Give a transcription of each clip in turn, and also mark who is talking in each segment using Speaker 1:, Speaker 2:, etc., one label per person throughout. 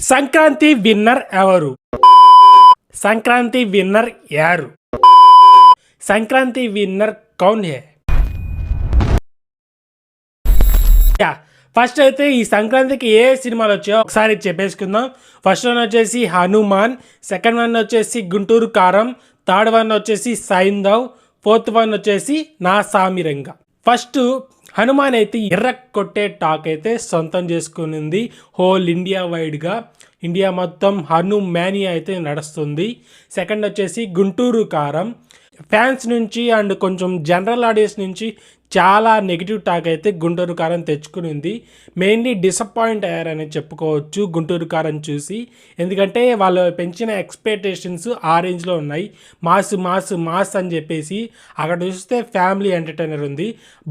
Speaker 1: Sankranti winner ఎవరు? Sankranti winner యారు? Sankranti winner కౌన్ హే? First అయితే ఈ సంక్రాంతికి ఏ సినిమాలు వచ్చాయో ఒకసారి చెప్పేసుకుందాం. ఫస్ట్ వన్ వచ్చేసి హనుమాన్, సెకండ్ వన్ వచ్చేసి గుంటూరు కారం, థర్డ్ వన్ వచ్చేసి సైంధవ్, ఫోర్త్ వన్ వచ్చేసి నా సామిరంగ. ఫస్ట్ హనుమాన్ అయితే ఎర్ర కొట్టే టాక్ అయితే సొంతం చేసుకునింది. హోల్ ఇండియా వైడ్గా ఇండియా మొత్తం హనుమానియా అయితే నడుస్తుంది. సెకండ్ వచ్చేసి గుంటూరు కారం ఫ్యాన్స్ నుంచి అండ్ కొంచెం జనరల్ ఆడియన్స్ నుంచి చాలా నెగిటివ్ టాక్ అయితే గుంటూరు కారం తెచ్చుకునింది. మెయిన్లీ డిసప్పాయింట్ అయ్యారని చెప్పుకోవచ్చు గుంటూరు కారం చూసి. ఎందుకంటే వాళ్ళు పెంచిన ఎక్స్పెక్టేషన్స్ ఆ రేంజ్లో ఉన్నాయి. మాస్ మాస్ మాస్ అని చెప్పేసి అక్కడ చూస్తే ఫ్యామిలీ ఎంటర్టైనర్ ఉంది.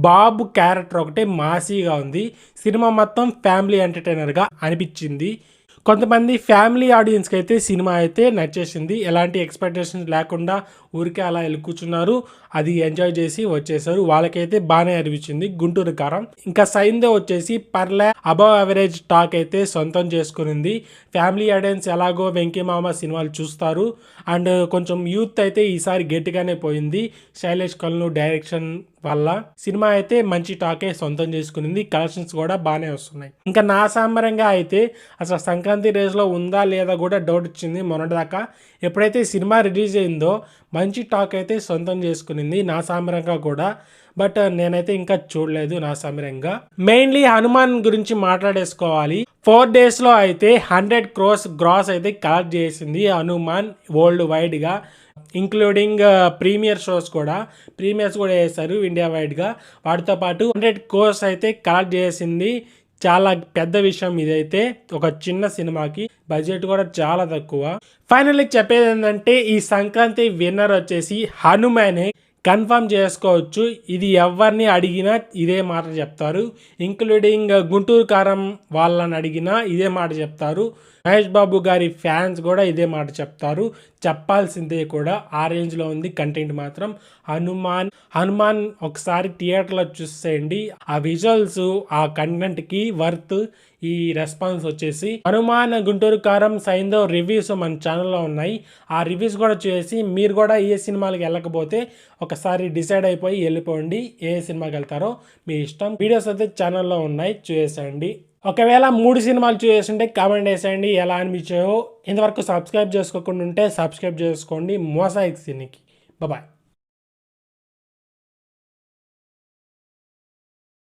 Speaker 1: బాబు క్యారెక్టర్ ఒకటే మాసీగా ఉంది. సినిమా మొత్తం ఫ్యామిలీ ఎంటర్టైనర్గా అనిపించింది. కొంతమంది ఫ్యామిలీ ఆడియన్స్కి అయితే సినిమా అయితే నచ్చేసింది. ఎలాంటి ఎక్స్పెక్టేషన్స్ లేకుండా ఊరికే అలా వెళ్ళి కూర్చున్నారు, అది ఎంజాయ్ చేసి వచ్చేసారు. వాళ్ళకైతే బాగానే అనిపించింది గుంటూరు కారం. ఇంకా సైంధవ్ వచ్చేసి పర్లే అబవ్ అవరేజ్ టాక్ అయితే సొంతం చేసుకునింది. ఫ్యామిలీ ఆడియన్స్ ఎలాగో వెంకీమామ సినిమాలు చూస్తారు అండ్ కొంచెం యూత్ అయితే ఈసారి గట్టిగానే పోయింది. శైలేష్ కల్ను డైరెక్షన్ వల్ల సినిమా అయితే మంచి టాకే సొంతం చేసుకునింది. కలెక్షన్స్ కూడా బాగానే వస్తున్నాయి. ఇంకా నా సాంబరంగా అయితే అసలు సంక్రాంతి రేస్లో ఉందా లేదా కూడా డౌట్ వచ్చింది మొన్నటిదాకా. ఎప్పుడైతే సినిమా రిలీజ్ అయిందో మంచి టాక్ అయితే సొంతం చేసుకునింది నా సాంబరంగా కూడా. బట్ నేనైతే ఇంకా చూడలేదు నా సామిరంగా. మెయిన్లీ హనుమాన్ గురించి మాట్లాడేసుకోవాలి. 4 daysలో అయితే 100 crores గ్రాస్ అయితే కలెక్ట్ చేసింది హనుమాన్ వరల్డ్ వైడ్గా, ఇంక్లూడింగ్ ప్రీమియర్స్ కూడా వేశారు ఇండియా వైడ్గా. వాటితో పాటు 100 crores అయితే కలెక్ట్ చేసింది. చాలా పెద్ద విషయం ఇదైతే. ఒక చిన్న సినిమాకి బడ్జెట్ కూడా చాలా తక్కువ. ఫైనల్లీ చెప్పేది ఏంటంటే ఈ సంక్రాంతి విన్నర్ వచ్చేసి హనుమానే కన్ఫర్మ్ చేసుకోవచ్చు. ఇది ఎవరిని అడిగినా ఇదే మాట చెప్తారు. ఇంక్లూడింగ్ గుంటూరు కారం వాళ్ళని అడిగినా ఇదే మాట చెప్తారు. మహేష్ బాబు గారి ఫ్యాన్స్ కూడా ఇదే మాట చెప్తారు. చెప్పాల్సిందే కూడా. ఆ రేంజ్లో ఉంది కంటెంట్ మాత్రం. హనుమాన్ ఒకసారి థియేటర్లో చూసేయండి. ఆ విజువల్స్ ఆ కంటెంట్కి వర్త్. ఈ రెస్పాన్స్ వచ్చేసి హనుమాన్, గుంటూరు కారం, సైంధవ్ రివ్యూస్ మన ఛానల్లో ఉన్నాయి. ఆ రివ్యూస్ కూడా చూసి మీరు కూడా ఏ సినిమాలకు వెళ్ళకపోతే ఒకసారి డిసైడ్ అయిపోయి వెళ్ళిపోండి. ఏ సినిమాకి వెళ్తారో మీ ఇష్టం. వీడియోస్ అయితే ఛానల్లో ఉన్నాయి, చూసేయండి. ఒకవేళ 3 సినిమాలు చూసేసింటే కామెంట్ వేసేయండి ఎలా అనిపించాయో. ఇంతవరకు సబ్స్క్రైబ్ చేసుకోకుండా ఉంటే సబ్స్క్రైబ్ చేసుకోండి. మోసాయిక్ సినికి బాయ్.